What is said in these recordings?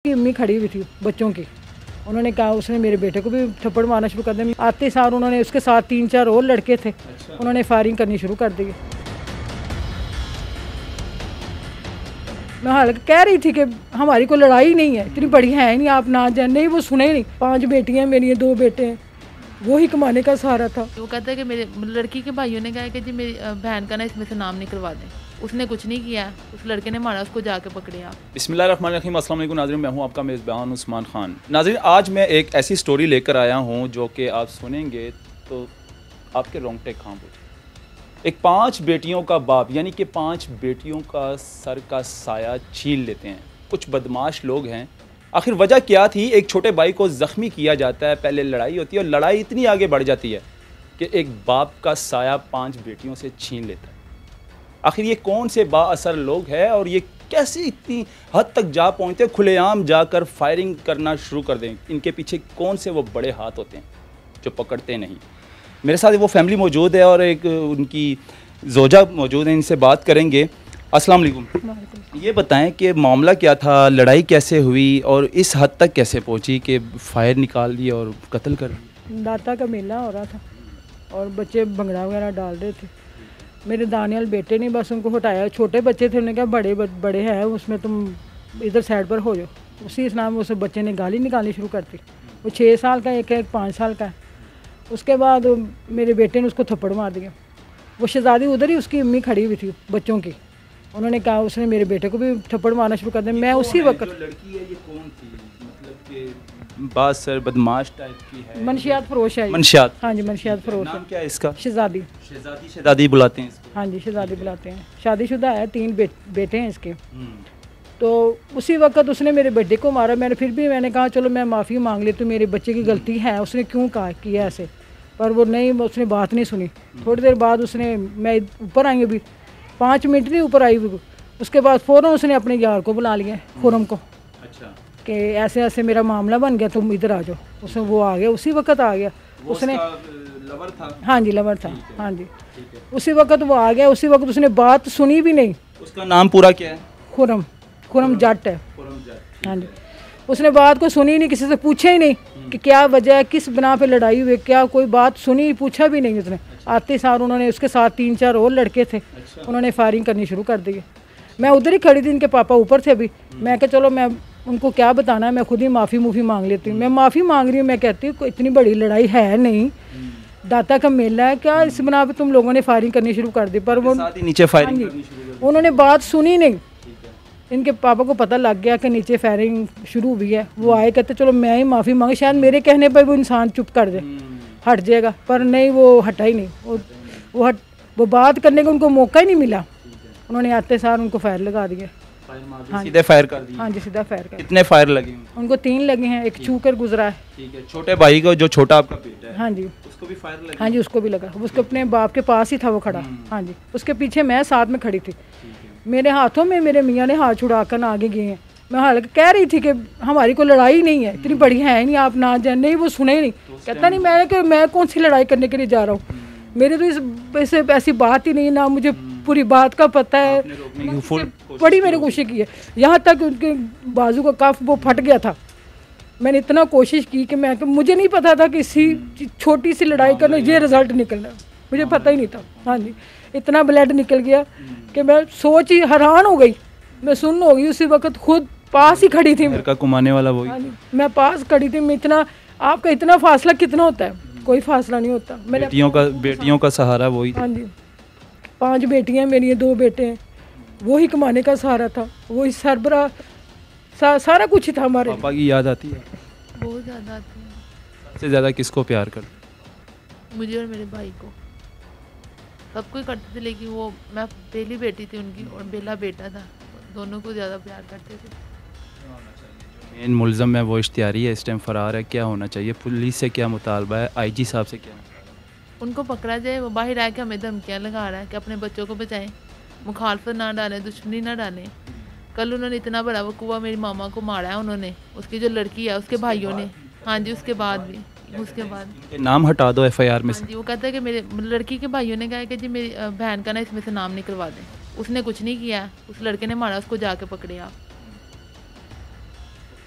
उसकी अम्मी खड़ी हुई थी बच्चों की। उन्होंने कहा, उसने मेरे बेटे को भी थप्पड़ मारना शुरू कर दिया। आते सार उन्होंने उसके साथ 3-4 और लड़के थे, उन्होंने फायरिंग करनी शुरू कर दी। मैं हालांकि कह रही थी कि हमारी कोई लड़ाई नहीं है, इतनी बड़ी है नहीं, आप ना जाए। नहीं, वो सुने ही नहीं। 5 बेटियां मेरी, 2 बेटे हैं, वो ही कमाने का सहारा था। वो कहता है कि मेरे लड़की के भाइयों ने कहा कि जी मेरी बहन का ना इसमें से नाम निकलवा दें। उसने कुछ नहीं किया, उस लड़के ने मारा, उसको जाके पकड़े आप। बिस्मिल्लाहिर्रहमानिर्रहीम, अस्सलाम वालेकुम नाज़रीन, मैं हूं आपका मेज़बान उस्मान ख़ान। नाज़रीन, आज मैं एक ऐसी स्टोरी लेकर आया हूं जो कि आप सुनेंगे तो आपके रोंगटे कांप उठेंगे। एक 5 बेटियों का बाप, यानी कि 5 बेटियों का सर का साया छीन लेते हैं कुछ बदमाश लोग हैं। आखिर वजह क्या थी? एक छोटे भाई को ज़ख्मी किया जाता है, पहले लड़ाई होती है और लड़ाई इतनी आगे बढ़ जाती है कि एक बाप का साया 5 बेटियों से छीन लेता है। आखिर ये कौन से बाअसर लोग हैं और ये कैसे इतनी हद तक जा पहुँचते, खुलेआम जाकर फायरिंग करना शुरू कर दें? इनके पीछे कौन से वो बड़े हाथ होते हैं जो पकड़ते नहीं? मेरे साथ वो फैमिली मौजूद है और एक उनकी जोजा मौजूद है, इनसे बात करेंगे। अस्सलाम वालेकुम। ये बताएं कि मामला क्या था, लड़ाई कैसे हुई और इस हद तक कैसे पहुंची कि फायर निकाल दी और कत्ल कर दिया? दाता का मेला हो रहा था और बच्चे भंगड़ा वगैरह डाल रहे थे। मेरे दानियाल बेटे ने बस उनको हटाया। छोटे बच्चे थे, उन्होंने कहा बड़े हैं उसमें, तुम इधर साइड पर हो जाओ। उसी इस्लाम में उस बच्चे ने गाली निकालनी शुरू कर दी। वो 6 साल का, एक 5 साल का है। उसके बाद मेरे बेटे ने उसको थप्पड़ मार दिया। वो शहजादी उधर ही, उसकी अम्मी खड़ी हुई थी बच्चों की। उन्होंने कहा, उसने मेरे बेटे को भी थप्पड़ मारना शुरू कर दिया। मैं उसी वक्त, लड़की है ये कौन थी? मतलब कि बासर बदमाश टाइप की है, मनशियात फरोश है। मनशियात? हाँ जी, मनशियात फरोश। नाम क्या है इसका? शहजादी। शहजादी बुलाते हैं इसको? हाँ जी, शहजादी बुलाते हैं। शादीशुदा है, 3 बेटे हैं इसके। तो उसी वक्त उसने मेरे बेटे को मारा। मैंने कहा चलो मैं माफ़ी मांग लेती हूँ, मेरे बच्चे की गलती है, उसने क्यों कहा किया ऐसे, पर वो नहीं, उसने बात नहीं सुनी। थोड़ी देर बाद उसने, मैं ऊपर आई अभी 5 मिनट नहीं ऊपर आई हुई, उसके बाद फ़ौरन उसने अपने यार को बुला लिया, खुरम को। अच्छा। कि ऐसे ऐसे मेरा मामला बन गया, तुम इधर आ जाओ। उसने, वो आ गया, उसी वक्त आ गया। उसने लवर था? हाँ जी, लवर था। हाँ जी, उसी वक्त वो आ गया। उसी वक्त उसने बात सुनी भी नहीं। उसका नाम पूरा क्या है? खुरम जट है। हाँ जी, उसने बात को सुनी नहीं, किसी से पूछा ही नहीं कि क्या वजह है, किस बिना पे लड़ाई हुई, क्या कोई बात सुनी, पूछा भी नहीं उसने। आते सार उन्होंने उसके साथ 3-4 और लड़के थे, उन्होंने फायरिंग करनी शुरू कर दी। मैं उधर ही खड़ी थी, इनके पापा ऊपर थे अभी। मैं कहा चलो मैं उनको क्या बताना है, मैं खुद ही माफ़ी मांग लेती हूँ। मैं माफ़ी मांग रही हूँ, मैं कहती हूँ कोई इतनी बड़ी लड़ाई है नहीं, दाता का मेला है, क्या इस बिना पे तुम लोगों ने फायरिंग करनी शुरू कर दी? पर वो नीचे फायरिंग करनी शुरू कर दी। उन्होंने बात सुनी नहीं। इनके पापा को पता लग गया कि नीचे फायरिंग शुरू हुई है। वो आए, कहते चलो मैं ही माफ़ी मांगे, शायद मेरे कहने पर वो इंसान चुप कर दे, हट जाएगा। पर नहीं, वो हटा ही नहीं। वो बात करने का उनको मौका ही नहीं मिला। उन्होंने आते सार उनको फायर लगा दिया। हाँ, सीधे फायर कर दिया? हाँ जी, सीधा फायर कर। कितने फायर लगे उनको? 3 लगे हैं, एक छू कर गुजरा है। ठीक है। छोटे भाई को, जो छोटा आपका बेटा है, हाँ जी, उसको भी फायर लगे? हाँ जी, उसको भी लगा। उसके अपने बाप के पास ही था वो खड़ा। हाँ जी, उसके पीछे मैं साथ में खड़ी थी। मेरे हाथों में मेरे मियाँ ने हाथ छुड़ाकर आगे गए हैं। मैं हालांकि कह रही थी कि हमारी कोई लड़ाई नहीं है, इतनी बड़ी है नहीं, आप ना जाए। नहीं, वो सुने ही नहीं। कहता नहीं, मैं कौन सी लड़ाई करने के लिए जा रहा हूँ, मेरे तो इस ऐसी बात ही नहीं, ना मुझे पूरी बात का पता है। बड़ी मैंने कोशिश की है, यहाँ तक उनके बाजू का कफ वो फट गया था। मैंने इतना कोशिश की कि मुझे नहीं पता था कि इसी छोटी सी लड़ाई करने ये रिजल्ट निकलना, मुझे पता ही नहीं था। हाँ जी, इतना ब्लड निकल गया कि मैं सोच ही हैरान हो गई, मैं सुन्न हो गई। उसी वक्त खुद पास ही खड़ी थी, घर का कमाने वाला वही। हाँ जी, मैं पास खड़ी थी। मैं इतना, आपका इतना फासला कितना होता है? कोई फासला नहीं होता। बेटियों का सहारा वही। हाँ जी, 5 बेटियां मेरी, 2 बेटे हैं, वही कमाने का सहारा था, वही सरबरा, सारा कुछ ही था हमारे। पापा की याद आती है? बहुत ज़्यादा आती है। सबसे ज़्यादा किसको प्यार करते? मुझे और मेरे भाई को। सब कोई करते थे, लेकिन वो, मैं पहली बेटी थी उनकी और बेला बेटा था, दोनों को ज़्यादा प्यार करते थे। मेन मुलज़म है वो इश्तियारी है, इस टाइम फ़रार है, क्या होना चाहिए? पुलिस से क्या मुतालबा है? IG साहब से क्या? उनको पकड़ा जाए। वो बाहर आके हमें धमकियाँ लगा रहा है कि अपने बच्चों को बचाएं, मुखालफत ना डालें, दुश्मनी ना डालें। कल उन्होंने इतना बड़ा वकूआ, मेरी मामा को मारा है उन्होंने, उसकी जो लड़की है उसके भाइयों ने। हाँ जी, उसके बाद भी, उसके बाद नाम हटा दो FIR में से। हाँ जी, वो कहता है कि मेरे लड़की के भाइयों ने कहा कि जी मेरी बहन का ना इसमें से नाम निकलवा दें। उसने कुछ नहीं किया, उस लड़के ने मारा, उसको जाके पकड़े आप।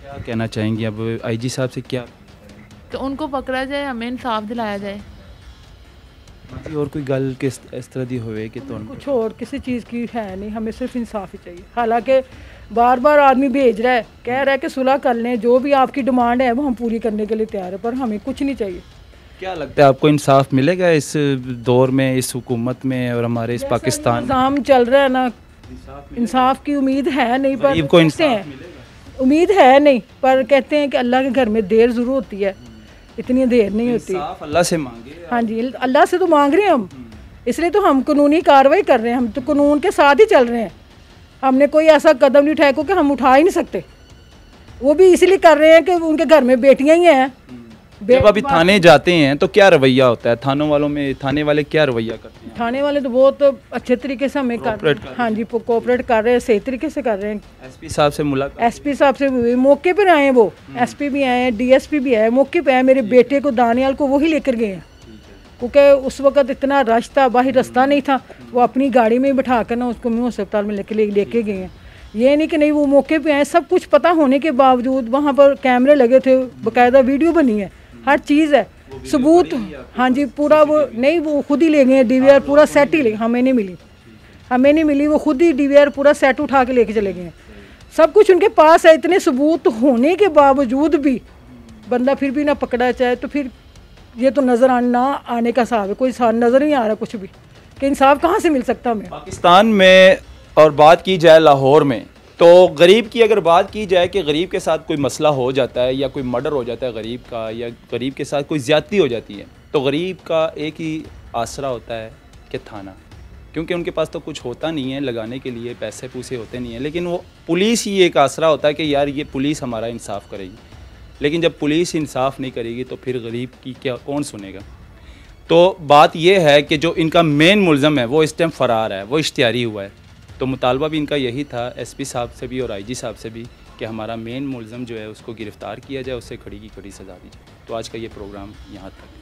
क्या कहना चाहेंगी अब आईजी साहब से, क्या कि उनको पकड़ा जाए, हमें इंसाफ दिलाया जाए। जी और कोई गल किस इस तरह दी होवे कि तो कुछ और किसी चीज़ की है नहीं, हमें सिर्फ इंसाफ ही चाहिए। हालांकि बार बार आदमी भेज रहा है, कह रहा है कि सुलह कर लें, जो भी आपकी डिमांड है वो हम पूरी करने के लिए तैयार है, पर हमें कुछ नहीं चाहिए। क्या लगता है आपको इंसाफ मिलेगा इस दौर में, इस हुकूमत में और हमारे इस पाकिस्तान निज़ाम चल रहा है ना, इंसाफ की उम्मीद है नहीं, पर गरीब को कहते इंसाफ हैं उम्मीद है नहीं, पर कहते हैं कि अल्लाह के घर में देर ज़रूर होती है, इतनी देर नहीं होती। इंसाफ अल्लाह से मांगे। हाँ जी, अल्लाह से तो मांग रहे हैं हम, इसलिए तो हम कानूनी कार्रवाई कर रहे हैं, हम तो कानून के साथ ही चल रहे हैं। हमने कोई ऐसा कदम नहीं उठाया क्योंकि हम उठा ही नहीं सकते, वो भी इसलिए कर रहे हैं कि उनके घर में बेटियां ही हैं। जब अभी थाने जाते हैं तो क्या रवैया होता है थानों वालों में, थाने वाले क्या रवैया करते हैं? थाने वाले तो बहुत अच्छे तरीके से हमें कर, हाँ जी कोऑपरेट कर रहे हैं, सही तरीके से कर रहे हैं। एसपी साहब से मुलाकात, एसपी साहब से भी मौके पर आए हैं, वो एसपी भी आए हैं, डीएसपी भी आए, मौके पे आए। मेरे बेटे को दानियाल को वही लेकर गए हैं, क्योंकि उस वक्त इतना रश था, बाहर रास्ता नहीं था, वो अपनी गाड़ी में ही बिठा कर ना उसको मैं अस्पताल में लेके गए हैं। ये नहीं कि नहीं, वो मौके पे आए, सब कुछ पता होने के बावजूद वहाँ पर कैमरे लगे थे, बाकायदा वीडियो बनी है, हर चीज़ है, सबूत। हाँ जी पूरा वो नहीं, वो खुद ही ले गए हैं डीवीआर, पूरा सेट ही ले, हमें नहीं मिली, वो खुद ही डीवीआर पूरा सेट उठा के लेके चले गए हैं। सब कुछ उनके पास है, इतने सबूत होने के बावजूद भी बंदा फिर भी ना पकड़ा जाए, तो फिर ये तो नज़र ना आने का हिसाब है, कोई नज़र नहीं आ रहा कुछ भी कि इंसाफ कहाँ से मिल सकता हमें। पाकिस्तान में और बात की जाए लाहौर में, तो गरीब की अगर बात की जाए कि गरीब के साथ कोई मसला हो जाता है या कोई मर्डर हो जाता है गरीब का, या गरीब के साथ कोई ज़्यादती हो जाती है, तो गरीब का एक ही आसरा होता है कि थाना, क्योंकि उनके पास तो कुछ होता नहीं है लगाने के लिए, पैसे पूसे होते नहीं हैं, लेकिन वो पुलिस ही एक आसरा होता है कि यार ये पुलिस हमारा इंसाफ करेगी। लेकिन जब पुलिस इंसाफ नहीं करेगी तो फिर गरीब की क्या कौन सुनेगा? तो बात यह है कि जो इनका मेन मुल्ज़म है वो इस टाइम फ़रार है, वो इश्तिहारी हुआ है। तो मुतालबा भी इनका यही था एसपी साहब से भी और आईजी साहब से भी कि हमारा मेन मुल्ज़म जो है उसको गिरफ़्तार किया जाए, उससे खड़ी की खड़ी सज़ा दी जाए। तो आज का ये प्रोग्राम यहाँ तक।